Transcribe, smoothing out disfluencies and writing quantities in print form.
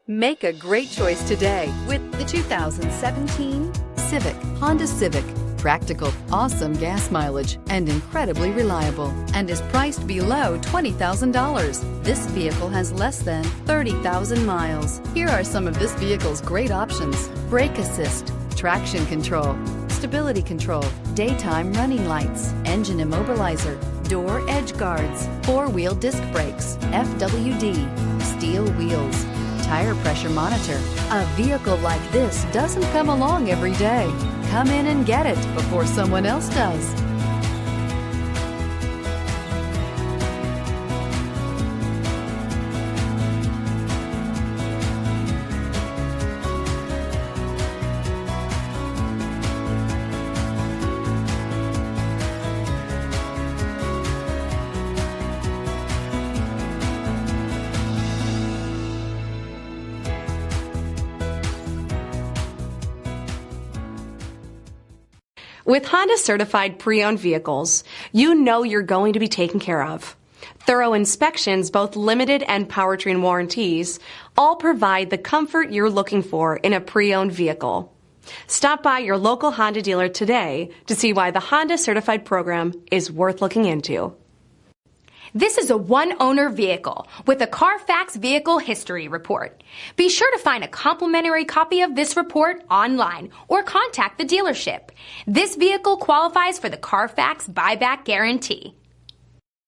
Make a great choice today with the 2017 Civic. Honda Civic. Practical, awesome gas mileage, and incredibly reliable, and is priced below $20,000. This vehicle has less than 30,000 miles. Here are some of this vehicle's great options: brake assist, traction control, stability control, daytime running lights, engine immobilizer, door edge guards, four-wheel disc brakes, FWD, steel wheels, tire pressure monitor. A vehicle like this doesn't come along every day. Come in and get it before someone else does. With Honda certified pre-owned vehicles, you know you're going to be taken care of. Thorough inspections, both limited and powertrain warranties, all provide the comfort you're looking for in a pre-owned vehicle. Stop by your local Honda dealer today to see why the Honda certified program is worth looking into. This is a one-owner vehicle with a Carfax Vehicle History Report. Be sure to find a complimentary copy of this report online or contact the dealership. This vehicle qualifies for the Carfax Buyback Guarantee.